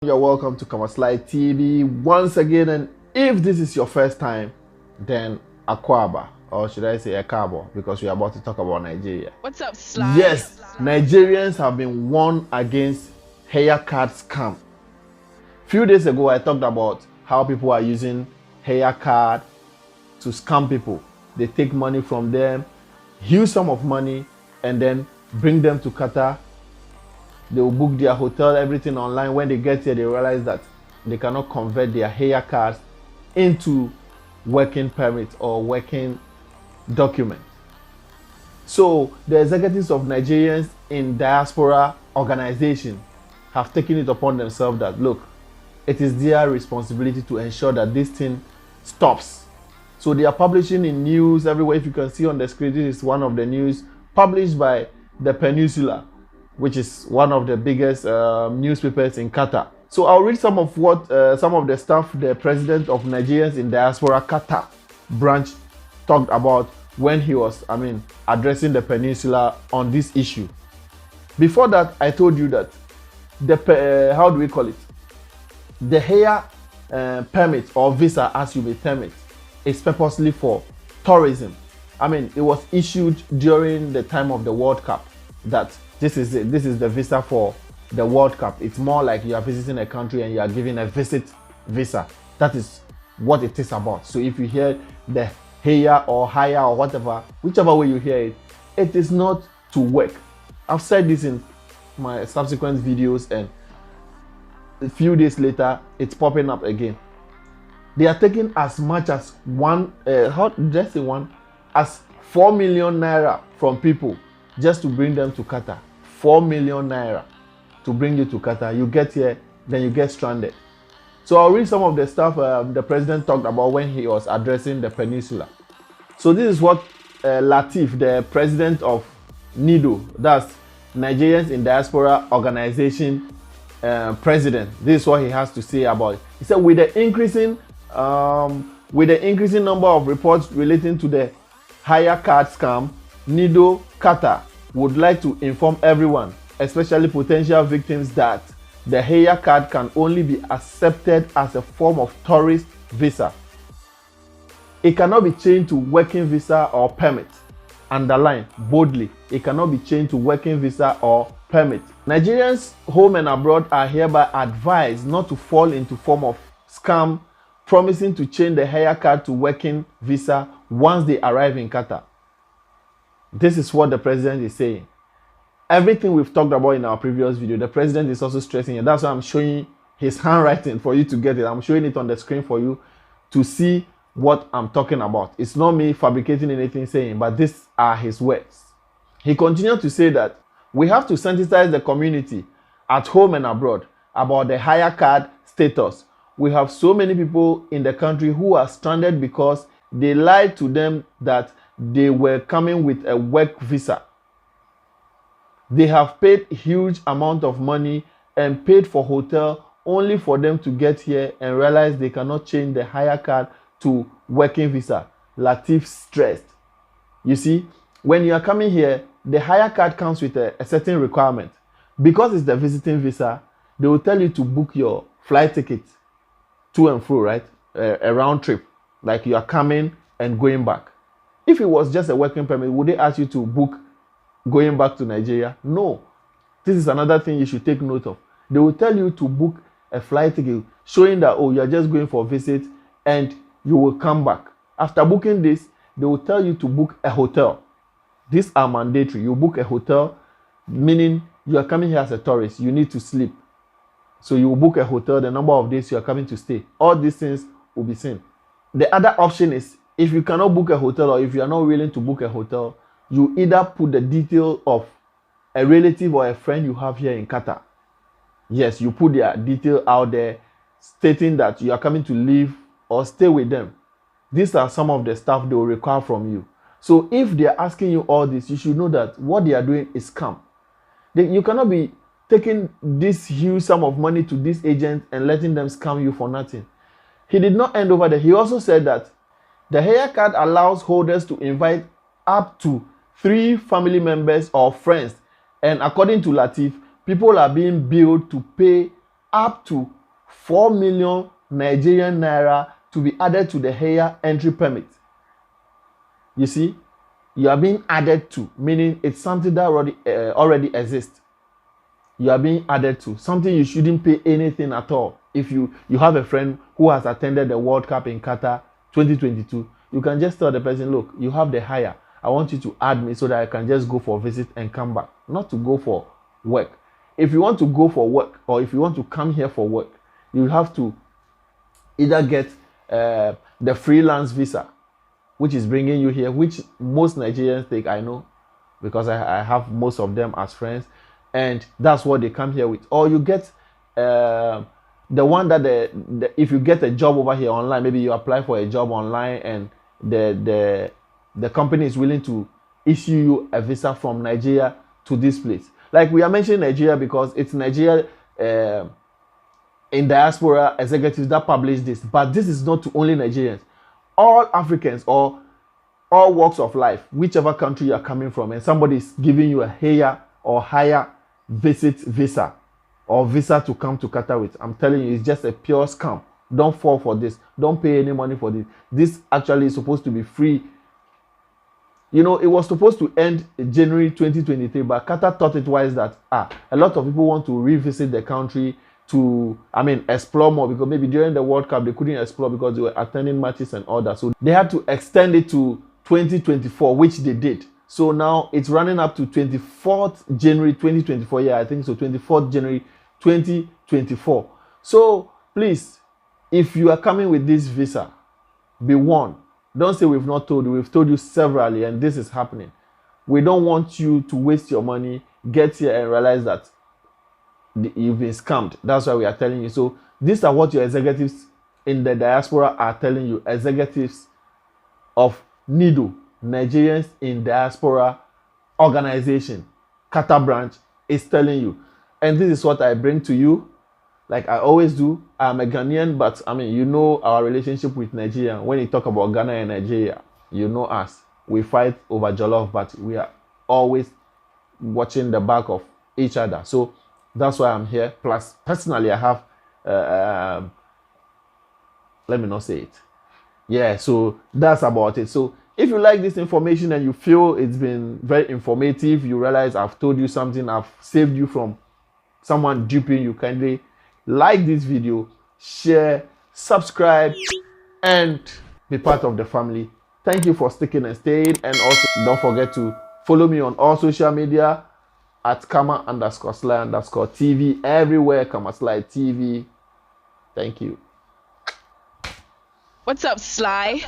You're welcome to Kamaslight TV once again, and if this is your first time, then Akwaba, or should I say Akabo, because we are about to talk about Nigeria. What's up, Sly? Yes, Nigerians have been warned against Hayya Card scam. Few days ago, I talked about how people are using Hayya Card to scam people. They take money from them, huge sum of money, and then bring them to Qatar. They will book their hotel, everything online. When they get here, they realize that they cannot convert their Hayya cards into working permit or working document. So the executives of Nigerians in diaspora organization have taken it upon themselves that, look, it is their responsibility to ensure that this thing stops. So they are publishing in news everywhere. If you can see on the screen, this is one of the news published by the Peninsula, which is one of the biggest newspapers in Qatar. So I'll read some of what some of the stuff the president of Nigerians in diaspora Qatar branch talked about when he was, addressing the Peninsula on this issue. Before that, I told you that the how do we call it? The Hayya permit or visa, as you may term it, is purposely for tourism. It was issued during the time of the World Cup. That this is the visa for the World Cup. It's more like you are visiting a country and you are given a visit visa. That is what it is about. So if you hear the Hayya or Hayya or whatever, whichever way you hear it, it is not to work. I've said this in my subsequent videos, and a few days later it's popping up again. They are taking as much as 4 million naira from people just to bring them to Qatar. 4 million naira to bring you to Qatar. You get here, then you get stranded. So I'll read some of the stuff the president talked about when he was addressing the Peninsula. So this is what Latif, the president of NIDO, that's Nigerians in Diaspora Organization president, this is what he has to say about it. He said, with the increasing number of reports relating to the Hayya Card scam, NIDO Qatar would like to inform everyone, especially potential victims, that the Hayya Card can only be accepted as a form of tourist visa. It cannot be changed to working visa or permit. Underline boldly, it cannot be changed to working visa or permit. Nigerians home and abroad are hereby advised not to fall into form of scam promising to change the Hayya Card to working visa once they arrive in Qatar. This is what the president is saying. Everything we've talked about in our previous video, the president is also stressing it. That's why I'm showing his handwriting for you to get it. I'm showing it on the screen for you to see what I'm talking about. It's not me fabricating anything saying, but these are his words. He continued to say that we have to sensitize the community at home and abroad about the Hayya Card status. We have so many people in the country who are stranded because they lied to them that they were coming with a work visa. They have paid huge amount of money and paid for hotel only for them to get here and realize they cannot change the Hayya Card to working visa. Latif stressed. You see, when you are coming here, the Hayya Card comes with a certain requirement. Because it's the visiting visa, they will tell you to book your flight ticket to and fro, right? A round trip, like you are coming and going back. If it was just a working permit, would they ask you to book going back to Nigeria? No. This is another thing you should take note of. They will tell you to book a flight ticket showing that, oh, you are just going for a visit and you will come back. After booking this, they will tell you to book a hotel. These are mandatory. You book a hotel, meaning you are coming here as a tourist. You need to sleep. So you will book a hotel, the number of days you are coming to stay. All these things will be seen. The other option is, if you cannot book a hotel or if you are not willing to book a hotel, you either put the detail of a relative or a friend you have here in Qatar. Yes, you put their detail out there stating that you are coming to live or stay with them. These are some of the stuff they will require from you. So if they are asking you all this, you should know that what they are doing is scam. You cannot be taking this huge sum of money to this agent and letting them scam you for nothing. He did not end over there. He also said that the Hayya Card allows holders to invite up to 3 family members or friends, and according to Latif, people are being billed to pay up to 4 million Nigerian naira to be added to the Hayya entry permit. You see, you are being added to, meaning it's something that already exists. You are being added to something you shouldn't pay anything at all. If you have a friend who has attended the World Cup in Qatar 2022, you can just tell the person, look, you have the Hayya. I want you to add me so that I can just go for a visit and come back, not to go for work. If you want to go for work, or if you want to come here for work, you have to either get the freelance visa, which is bringing you here, which most Nigerians take, I know, because I have most of them as friends, and that's what they come here with. Or you get the one that if you get a job over here online, maybe you apply for a job online and the company is willing to issue you a visa from Nigeria to this place. Like we are mentioning Nigeria because it's Nigeria in diaspora executives that publish this, but this is not to only Nigerians. All Africans or all walks of life, whichever country you are coming from, and somebody is giving you a Hayya or higher visit visa or visa to come to Qatar with, I'm telling you, it's just a pure scam. Don't fall for this. Don't pay any money for this. This actually is supposed to be free. You know, it was supposed to end in January 2023, but Qatar thought it wise that a lot of people want to revisit the country to, explore more, because maybe during the World Cup they couldn't explore because they were attending matches and all that. So they had to extend it to 2024, which they did. So now it's running up to 24th January 2024. Yeah, I think so. 24th January 2024. So please, if you are coming with this visa, be warned. Don't say we've not told you. We've told you severally, and this is happening. We don't want you to waste your money, get here and realize that you've been scammed. That's why we are telling you. So these are what your executives in the diaspora are telling you. Executives of NIDO, Nigerians in Diaspora Organization, Qatar branch, is telling you. And this is what I bring to you. Like I always do, I'm a Ghanaian, but you know our relationship with Nigeria. When you talk about Ghana and Nigeria, you know us. We fight over jollof, but we are always watching the back of each other. So that's why I'm here. Plus, personally, I have, let me not say it. Yeah, so that's about it. So if you like this information and you feel it's been very informative, you realize I've told you something, I've saved you from someone duping you, kindly like this video, share, subscribe, and be part of the family. Thank you for sticking and staying. And also don't forget to follow me on all social media at Kama_Sly_TV. Everywhere, Kama_Sly TV. Thank you. What's up, Sly?